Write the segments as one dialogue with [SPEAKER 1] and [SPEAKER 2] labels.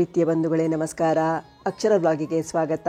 [SPEAKER 1] ಪ್ರೀತಿಯ ಬಂಧುಗಳೇ ನಮಸ್ಕಾರ. ಅಕ್ಷರ ಬ್ಲಾಗಿಗೆ ಸ್ವಾಗತ.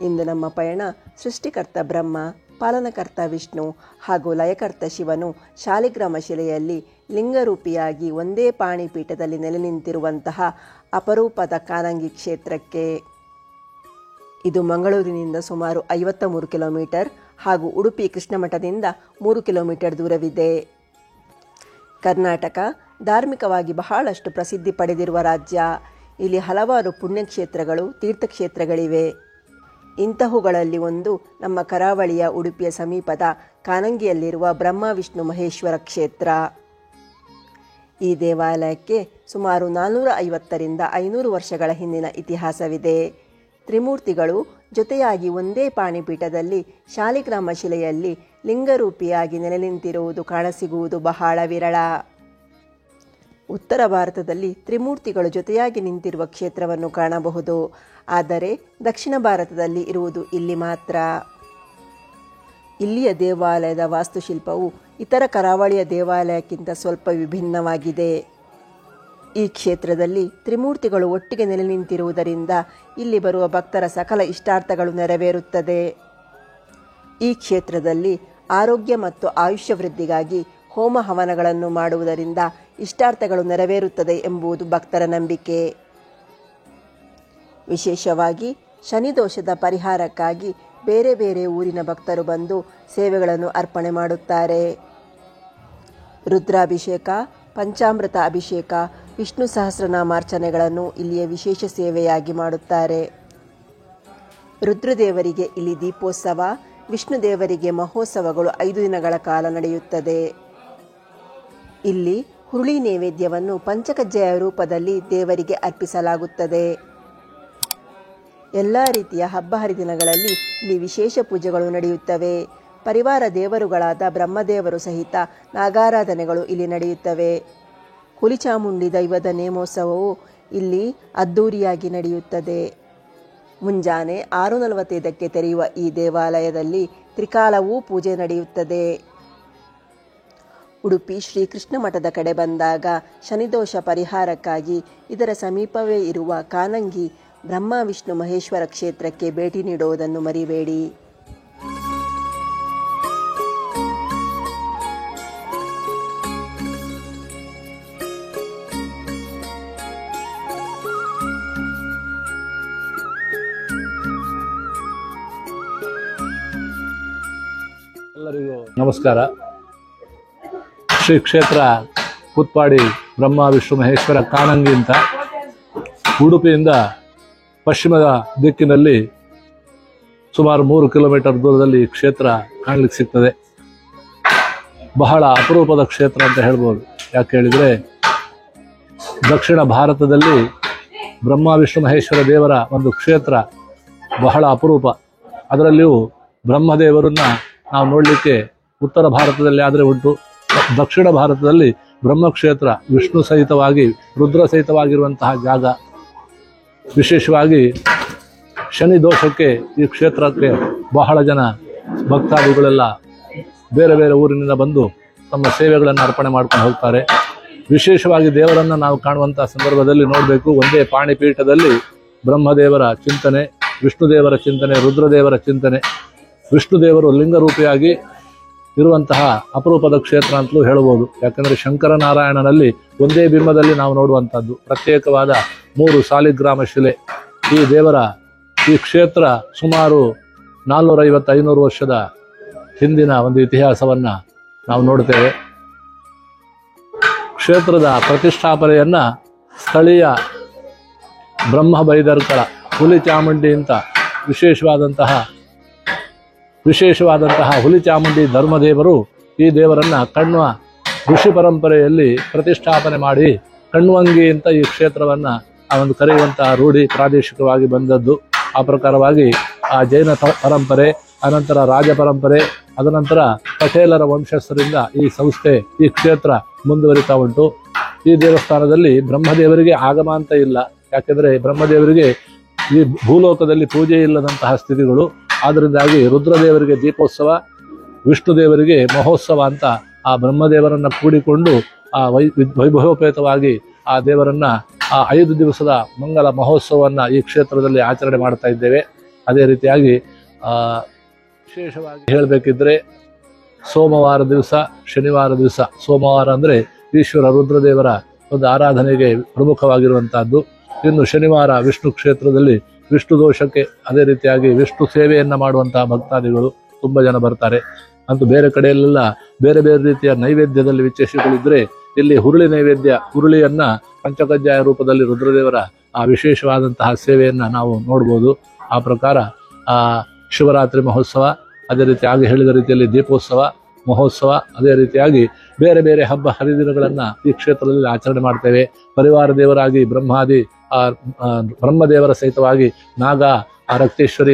[SPEAKER 1] ಇಂದು ನಮ್ಮ ಪಯಣ ಸೃಷ್ಟಿಕರ್ತ ಬ್ರಹ್ಮ, ಪಾಲನಕರ್ತ ವಿಷ್ಣು ಹಾಗೂ ಲಯಕರ್ತ ಶಿವನು ಶಾಲಿಗ್ರಾಮ ಶಿಲೆಯಲ್ಲಿ ಲಿಂಗರೂಪಿಯಾಗಿ ಒಂದೇ ಪಾಣಿಪೀಠದಲ್ಲಿ ನೆಲೆ ನಿಂತಿರುವಂತಹ ಅಪರೂಪದ ಕಾನಂಗಿ ಕ್ಷೇತ್ರಕ್ಕೆ. ಇದು ಮಂಗಳೂರಿನಿಂದ ಸುಮಾರು 53 ಕಿಲೋಮೀಟರ್ ಹಾಗೂ ಉಡುಪಿ ಕೃಷ್ಣಮಠದಿಂದ 3 ಕಿಲೋಮೀಟರ್ ದೂರವಿದೆ. ಕರ್ನಾಟಕ ಧಾರ್ಮಿಕವಾಗಿ ಬಹಳಷ್ಟು ಪ್ರಸಿದ್ಧಿ ಪಡೆದಿರುವ ರಾಜ್ಯ. ಇಲ್ಲಿ ಹಲವಾರು ಪುಣ್ಯಕ್ಷೇತ್ರಗಳು, ತೀರ್ಥಕ್ಷೇತ್ರಗಳಿವೆ. ಇಂತಹವುಗಳಲ್ಲಿ ಒಂದು ನಮ್ಮ ಕರಾವಳಿಯ ಉಡುಪಿಯ ಸಮೀಪದ ಕಾನಂಗಿಯಲ್ಲಿರುವ ಬ್ರಹ್ಮ ವಿಷ್ಣು ಮಹೇಶ್ವರ ಕ್ಷೇತ್ರ. ಈ ದೇವಾಲಯಕ್ಕೆ ಸುಮಾರು 450ರಿಂದ 500 ವರ್ಷಗಳ ಹಿಂದಿನ ಇತಿಹಾಸವಿದೆ. ತ್ರಿಮೂರ್ತಿಗಳು ಜೊತೆಯಾಗಿ ಒಂದೇ ಪಾಣಿಪೀಠದಲ್ಲಿ ಶಾಲಿಗ್ರಾಮ ಶಿಲೆಯಲ್ಲಿ ಲಿಂಗರೂಪಿಯಾಗಿ ನೆಲೆ ನಿಂತಿರುವುದು ಕಾಣಸಿಗುವುದು ಬಹಳ ವಿರಳ. ಉತ್ತರ ಭಾರತದಲ್ಲಿ ತ್ರಿಮೂರ್ತಿಗಳು ಜೊತೆಯಾಗಿ ನಿಂತಿರುವ ಕ್ಷೇತ್ರವನ್ನು ಕಾಣಬಹುದು. ಆದರೆ ದಕ್ಷಿಣ ಭಾರತದಲ್ಲಿ ಇರುವುದು ಇಲ್ಲಿ ಮಾತ್ರ. ಇಲ್ಲಿಯ ದೇವಾಲಯದ ವಾಸ್ತುಶಿಲ್ಪವು ಇತರ ಕರಾವಳಿಯ ದೇವಾಲಯಕ್ಕಿಂತ ಸ್ವಲ್ಪ ವಿಭಿನ್ನವಾಗಿದೆ. ಈ ಕ್ಷೇತ್ರದಲ್ಲಿ ತ್ರಿಮೂರ್ತಿಗಳು ಒಟ್ಟಿಗೆ ನೆಲೆ ನಿಂತಿರುವುದರಿಂದ ಇಲ್ಲಿ ಬರುವ ಭಕ್ತರ ಸಕಲ ಇಷ್ಟಾರ್ಥಗಳು ನೆರವೇರುತ್ತದೆ. ಈ ಕ್ಷೇತ್ರದಲ್ಲಿ ಆರೋಗ್ಯ ಮತ್ತು ಆಯುಷ್ಯ ವೃದ್ಧಿಗಾಗಿ ಹೋಮ ಹವನಗಳನ್ನು ಮಾಡುವುದರಿಂದ ಇಷ್ಟಾರ್ಥಗಳು ನೆರವೇರುತ್ತದೆ ಎಂಬುದು ಭಕ್ತರ ನಂಬಿಕೆ. ವಿಶೇಷವಾಗಿ ಶನಿದೋಷದ ಪರಿಹಾರಕ್ಕಾಗಿ ಬೇರೆ ಬೇರೆ ಊರಿನ ಭಕ್ತರು ಬಂದು ಸೇವೆಗಳನ್ನು ಅರ್ಪಣೆ ಮಾಡುತ್ತಾರೆ. ರುದ್ರಾಭಿಷೇಕ, ಪಂಚಾಮೃತ ಅಭಿಷೇಕ, ವಿಷ್ಣು ಸಹಸ್ರನಾಮಾರ್ಚನೆಗಳನ್ನು ಇಲ್ಲಿಯ ವಿಶೇಷ ಸೇವೆಯಾಗಿ ಮಾಡುತ್ತಾರೆ. ರುದ್ರದೇವರಿಗೆ ಇಲ್ಲಿ ದೀಪೋತ್ಸವ, ವಿಷ್ಣು ದೇವರಿಗೆ ಮಹೋತ್ಸವಗಳು 5 ದಿನಗಳ ಕಾಲ ನಡೆಯುತ್ತದೆ. ಇಲ್ಲಿ ಹುರುಳಿ ನೈವೇದ್ಯವನ್ನು ಪಂಚಕಜ್ಜಾಯ ರೂಪದಲ್ಲಿ ದೇವರಿಗೆ ಅರ್ಪಿಸಲಾಗುತ್ತದೆ. ಎಲ್ಲ ರೀತಿಯ ಹಬ್ಬ ಹರಿದಿನಗಳಲ್ಲಿ ಇಲ್ಲಿ ವಿಶೇಷ ಪೂಜೆಗಳು ನಡೆಯುತ್ತವೆ. ಪರಿವಾರ ದೇವರುಗಳಾದ ಬ್ರಹ್ಮದೇವರು ಸಹಿತ ನಾಗಾರಾಧನೆಗಳು ಇಲ್ಲಿ ನಡೆಯುತ್ತವೆ. ಹುಲಿಚಾಮುಂಡಿ ದೈವದ ನೇಮೋತ್ಸವವು ಇಲ್ಲಿ ಅದ್ದೂರಿಯಾಗಿ ನಡೆಯುತ್ತದೆ. ಮುಂಜಾನೆ 6:45ಕ್ಕೆ ತೆರೆಯುವ ಈ ದೇವಾಲಯದಲ್ಲಿ ತ್ರಿಕಾಲವೂ ಪೂಜೆ ನಡೆಯುತ್ತದೆ. ಉಡುಪಿ ಶ್ರೀಕೃಷ್ಣ ಮಠದ ಕಡೆ ಬಂದಾಗ ಶನಿದೋಷ ಪರಿಹಾರಕ್ಕಾಗಿ ಇದರ ಸಮೀಪವೇ ಇರುವ ಕಾನಂಗಿ ಬ್ರಹ್ಮ ವಿಷ್ಣು ಮಹೇಶ್ವರ ಕ್ಷೇತ್ರಕ್ಕೆ ಭೇಟಿ ನೀಡುವುದನ್ನು ಮರಿಬೇಡಿ.
[SPEAKER 2] ಎಲ್ಲರಿಗೂ ನಮಸ್ಕಾರ. ಶ್ರೀ ಕ್ಷೇತ್ರ ಕುತ್ಪಾಡಿ ಬ್ರಹ್ಮ ವಿಷ್ಣು ಮಹೇಶ್ವರ ಕಾನಂಗಿ ಅಂತ ಉಡುಪಿಯಿಂದ ಪಶ್ಚಿಮದ ದಿಕ್ಕಿನಲ್ಲಿ ಸುಮಾರು 3 ಕಿಲೋಮೀಟರ್ ದೂರದಲ್ಲಿ ಈ ಕ್ಷೇತ್ರ ಕಾಣಲಿಕ್ಕೆ ಸಿಗ್ತದೆ. ಬಹಳ ಅಪರೂಪದ ಕ್ಷೇತ್ರ ಅಂತ ಹೇಳ್ಬೋದು. ಯಾಕೆ ಹೇಳಿದರೆ, ದಕ್ಷಿಣ ಭಾರತದಲ್ಲಿ ಬ್ರಹ್ಮ ವಿಷ್ಣು ಮಹೇಶ್ವರ ದೇವರ ಒಂದು ಕ್ಷೇತ್ರ ಬಹಳ ಅಪರೂಪ. ಅದರಲ್ಲಿಯೂ ಬ್ರಹ್ಮದೇವರನ್ನ ನಾವು ನೋಡಲಿಕ್ಕೆ ಉತ್ತರ ಭಾರತದಲ್ಲಿ ಆದರೆ ಉಂಟು. ದಕ್ಷಿಣ ಭಾರತದಲ್ಲಿ ಬ್ರಹ್ಮಕ್ಷೇತ್ರ ವಿಷ್ಣು ಸಹಿತವಾಗಿ, ರುದ್ರ ಸಹಿತವಾಗಿರುವಂತಹ ಜಾಗ. ವಿಶೇಷವಾಗಿ ಶನಿ ದೋಷಕ್ಕೆ ಈ ಕ್ಷೇತ್ರಕ್ಕೆ ಬಹಳ ಜನ ಭಕ್ತಾದಿಗಳೆಲ್ಲ ಬೇರೆ ಬೇರೆ ಊರಿನಿಂದ ಬಂದು ತಮ್ಮ ಸೇವೆಗಳನ್ನು ಅರ್ಪಣೆ ಮಾಡ್ಕೊಂಡು ಹೋಗ್ತಾರೆ. ವಿಶೇಷವಾಗಿ ದೇವರನ್ನು ನಾವು ಕಾಣುವಂಥ ಸಂದರ್ಭದಲ್ಲಿ ನೋಡಬೇಕು, ಒಂದೇ ಪಾಣಿಪೀಠದಲ್ಲಿ ಬ್ರಹ್ಮದೇವರ ಚಿಂತನೆ, ವಿಷ್ಣುದೇವರ ಚಿಂತನೆ, ರುದ್ರದೇವರ ಚಿಂತನೆ. ವಿಷ್ಣುದೇವರು ಲಿಂಗರೂಪಿಯಾಗಿ ಇರುವಂತಹ ಅಪರೂಪದ ಕ್ಷೇತ್ರ ಅಂತಲೂ ಹೇಳ್ಬೋದು. ಯಾಕಂದರೆ ಶಂಕರನಾರಾಯಣನಲ್ಲಿ ಒಂದೇ ಬಿಂಬದಲ್ಲಿ ನಾವು ನೋಡುವಂಥದ್ದು ಪ್ರತ್ಯೇಕವಾದ 3 ಸಾಲಿಗ್ರಾಮ ಶಿಲೆ. ಈ ದೇವರ ಈ ಕ್ಷೇತ್ರ ಸುಮಾರು 450-500 ವರ್ಷದ ಹಿಂದಿನ ಒಂದು ಇತಿಹಾಸವನ್ನು ನಾವು ನೋಡ್ತೇವೆ. ಕ್ಷೇತ್ರದ ಪ್ರತಿಷ್ಠಾಪನೆಯನ್ನು ಸ್ಥಳೀಯ ಬ್ರಹ್ಮ ಬೈದರ್ಕಳ ಹುಲಿ ಚಾಮುಂಡಿ ಅಂತ ವಿಶೇಷವಾದಂತಹ ಹುಲಿ ಚಾಮುಂಡಿ ಧರ್ಮದೇವರು ಈ ದೇವರನ್ನ ಕಣ್ವ ಋಷಿ ಪರಂಪರೆಯಲ್ಲಿ ಪ್ರತಿಷ್ಠಾಪನೆ ಮಾಡಿ ಕಣ್ವಂಗಿ ಅಂತ ಈ ಕ್ಷೇತ್ರವನ್ನ ಆ ಒಂದು ಕರೆಯುವಂತಹ ರೂಢಿ ಪ್ರಾದೇಶಿಕವಾಗಿ ಬಂದದ್ದು. ಆ ಪ್ರಕಾರವಾಗಿ ಆ ಜೈನ ಪರಂಪರೆ, ಅನಂತರ ರಾಜ ಪರಂಪರೆ, ಅದನಂತರ ಪಟೇಲರ ವಂಶಸ್ಥರಿಂದ ಈ ಸಂಸ್ಥೆ, ಈ ಕ್ಷೇತ್ರ ಮುಂದುವರಿತಾ ಉಂಟು. ಈ ದೇವಸ್ಥಾನದಲ್ಲಿ ಬ್ರಹ್ಮದೇವರಿಗೆ ಆಗಮ ಅಂತ ಇಲ್ಲ. ಯಾಕೆಂದರೆ ಬ್ರಹ್ಮದೇವರಿಗೆ ಈ ಭೂಲೋಕದಲ್ಲಿ ಪೂಜೆ ಇಲ್ಲದಂತಹ ಸ್ಥಿತಿಗಳು. ಆದ್ದರಿಂದಾಗಿ ರುದ್ರದೇವರಿಗೆ ದೀಪೋತ್ಸವ, ವಿಷ್ಣುದೇವರಿಗೆ ಮಹೋತ್ಸವ ಅಂತ ಆ ಬ್ರಹ್ಮದೇವರನ್ನು ಕೂಡಿಕೊಂಡು ಆ ವೈಭವೋಪೇತವಾಗಿ ಆ ದೇವರನ್ನ ಆ 5 ದಿವಸದ ಮಂಗಲ ಮಹೋತ್ಸವವನ್ನು ಈ ಕ್ಷೇತ್ರದಲ್ಲಿ ಆಚರಣೆ ಮಾಡ್ತಾ ಇದ್ದೇವೆ. ಅದೇ ರೀತಿಯಾಗಿ ವಿಶೇಷವಾಗಿ ಹೇಳಬೇಕಿದ್ರೆ ಸೋಮವಾರ ದಿವಸ, ಶನಿವಾರ ದಿವಸ, ಸೋಮವಾರ ಅಂದರೆ ಈಶ್ವರ ರುದ್ರದೇವರ ಒಂದು ಆರಾಧನೆಗೆ ಪ್ರಮುಖವಾಗಿರುವಂತಹದ್ದು. ಇನ್ನು ಶನಿವಾರ ವಿಷ್ಣು ಕ್ಷೇತ್ರದಲ್ಲಿ ವಿಷ್ಣು ದೋಷಕ್ಕೆ, ಅದೇ ರೀತಿಯಾಗಿ ವಿಷ್ಣು ಸೇವೆಯನ್ನು ಮಾಡುವಂತಹ ಭಕ್ತಾದಿಗಳು ತುಂಬ ಜನ ಬರ್ತಾರೆ. ಅಂತೂ ಬೇರೆ ಕಡೆಯಲ್ಲೆಲ್ಲ ಬೇರೆ ಬೇರೆ ರೀತಿಯ ನೈವೇದ್ಯದಲ್ಲಿ ವಿಶೇಷಗಳಿದ್ರೆ ಇಲ್ಲಿ ಹುರುಳಿ ನೈವೇದ್ಯ, ಹುರುಳಿಯನ್ನ ಪಂಚಕಜ್ಜಾಯ ರೂಪದಲ್ಲಿ ರುದ್ರದೇವರ ಆ ವಿಶೇಷವಾದಂತಹ ಸೇವೆಯನ್ನು ನಾವು ನೋಡ್ಬೋದು. ಆ ಪ್ರಕಾರ ಆ ಶಿವರಾತ್ರಿ ಮಹೋತ್ಸವ, ಅದೇ ರೀತಿಯಾಗಿ ಹೇಳಿದ ರೀತಿಯಲ್ಲಿ ದೀಪೋತ್ಸವ ಮಹೋತ್ಸವ, ಅದೇ ರೀತಿಯಾಗಿ ಬೇರೆ ಬೇರೆ ಹಬ್ಬ ಹರಿದಿನಗಳನ್ನು ಈ ಕ್ಷೇತ್ರದಲ್ಲಿ ಆಚರಣೆ ಮಾಡ್ತೇವೆ. ಪರಿವಾರ ದೇವರಾಗಿ ಬ್ರಹ್ಮಾದಿ ಬ್ರಹ್ಮದೇವರ ಸಹಿತವಾಗಿ ನಾಗ, ರಕ್ತೇಶ್ವರಿ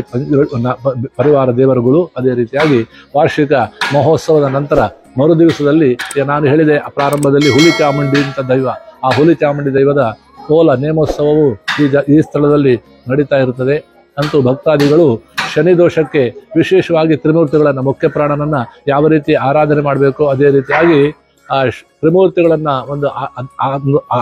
[SPEAKER 2] ಪರಿವಾರ ದೇವರುಗಳು, ಅದೇ ರೀತಿಯಾಗಿ ವಾರ್ಷಿಕ ಮಹೋತ್ಸವದ ನಂತರ ಮರು ದಿವಸದಲ್ಲಿ ನಾನು ಹೇಳಿದೆ ಪ್ರಾರಂಭದಲ್ಲಿ ಹುಲಿ ಚಾಮುಂಡಿ ಅಂತ ದೈವ, ಆ ಹುಲಿ ಚಾಮುಂಡಿ ದೈವದ ಕೋಲ ನೇಮೋತ್ಸವವು ಈ ಸ್ಥಳದಲ್ಲಿ ನಡೀತಾ ಇರುತ್ತದೆ. ಅಂತೂ ಭಕ್ತಾದಿಗಳು ಶನಿ ದೋಷಕ್ಕೆ ವಿಶೇಷವಾಗಿ ತ್ರಿಮೂರ್ತಿಗಳನ್ನು, ಮುಖ್ಯ ಪ್ರಾಣನನ್ನ ಯಾವ ರೀತಿ ಆರಾಧನೆ ಮಾಡಬೇಕು ಅದೇ ರೀತಿಯಾಗಿ ಆ ತ್ರಿಮೂರ್ತಿಗಳನ್ನ ಒಂದು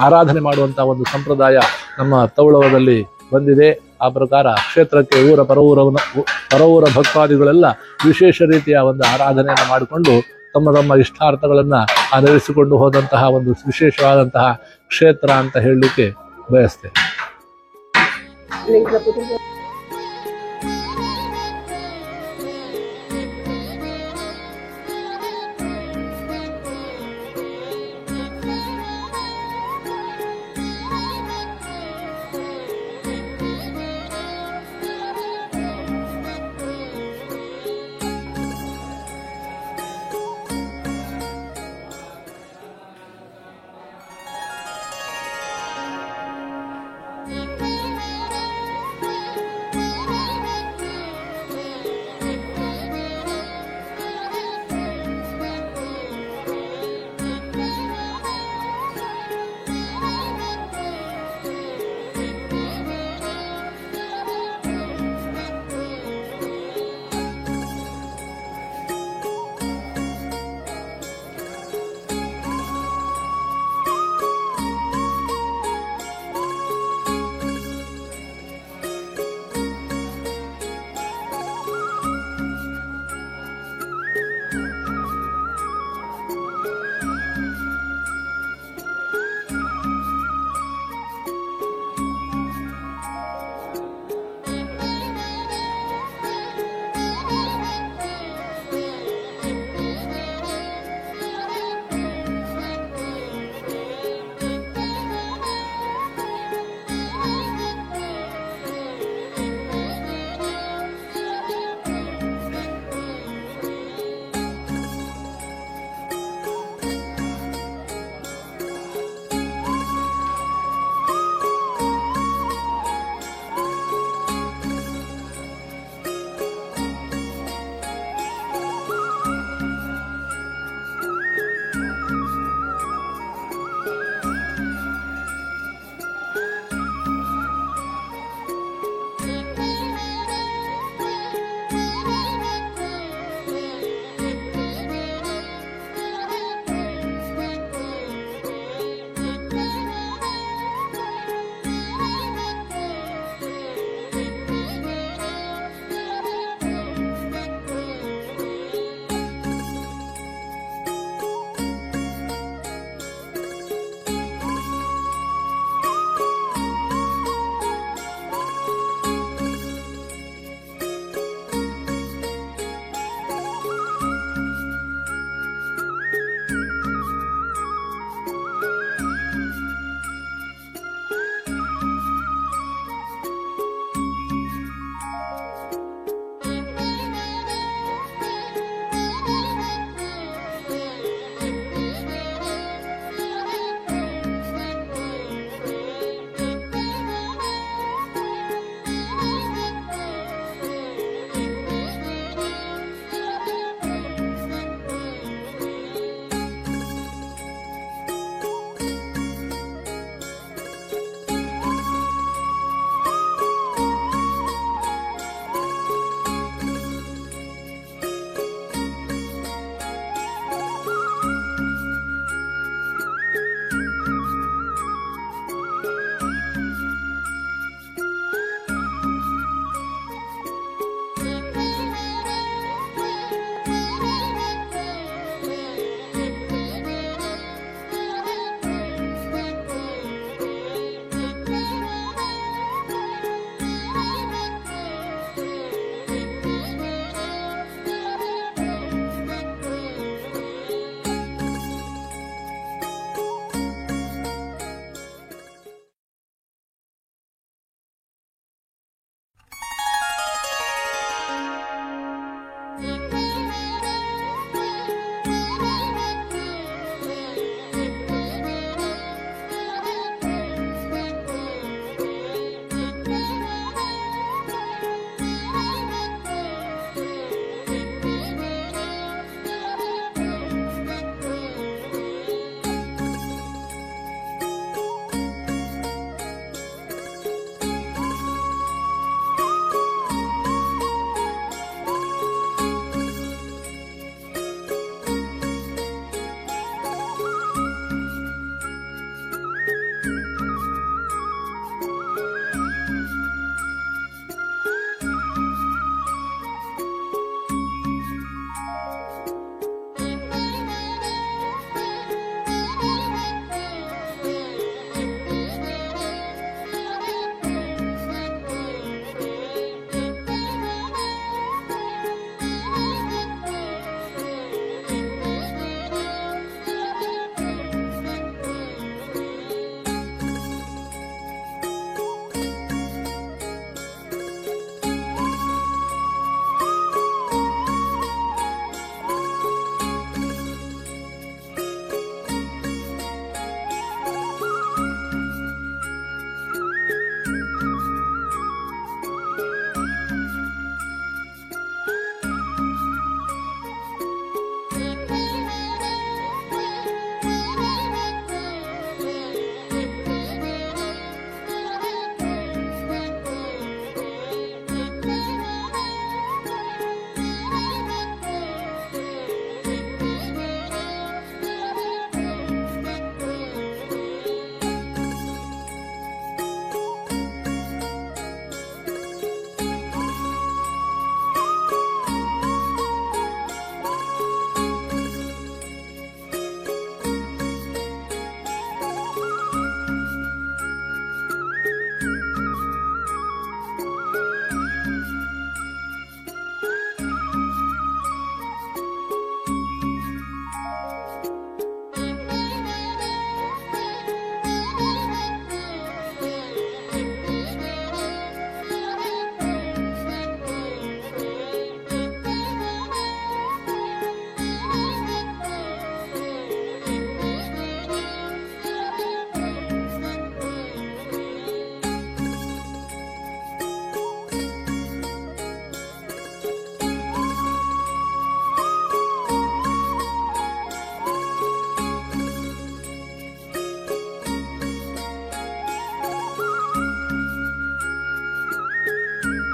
[SPEAKER 2] ಆರಾಧನೆ ಮಾಡುವಂತಹ ಒಂದು ಸಂಪ್ರದಾಯ ನಮ್ಮ ತೌಳವದಲ್ಲಿ ಬಂದಿದೆ. ಆ ಪ್ರಕಾರ ಕ್ಷೇತ್ರಕ್ಕೆ ಪರವೂರ ಭಕ್ತಾದಿಗಳೆಲ್ಲ ವಿಶೇಷ ರೀತಿಯ ಒಂದು ಆರಾಧನೆಯನ್ನು ಮಾಡಿಕೊಂಡು ತಮ್ಮ ತಮ್ಮ ಇಷ್ಟಾರ್ಥಗಳನ್ನು ನೆರವೇರಿಸಿಕೊಂಡು ಹೋದಂತಹ ಒಂದು ವಿಶೇಷವಾದಂತಹ ಕ್ಷೇತ್ರ ಅಂತ ಹೇಳಲಿಕ್ಕೆ ಬಯಸ್ತೇನೆ.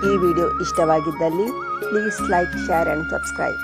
[SPEAKER 1] ಈ ವಿಡಿಯೋ ಇಷ್ಟವಾಗಿದ್ದಲ್ಲಿ please like, share and subscribe.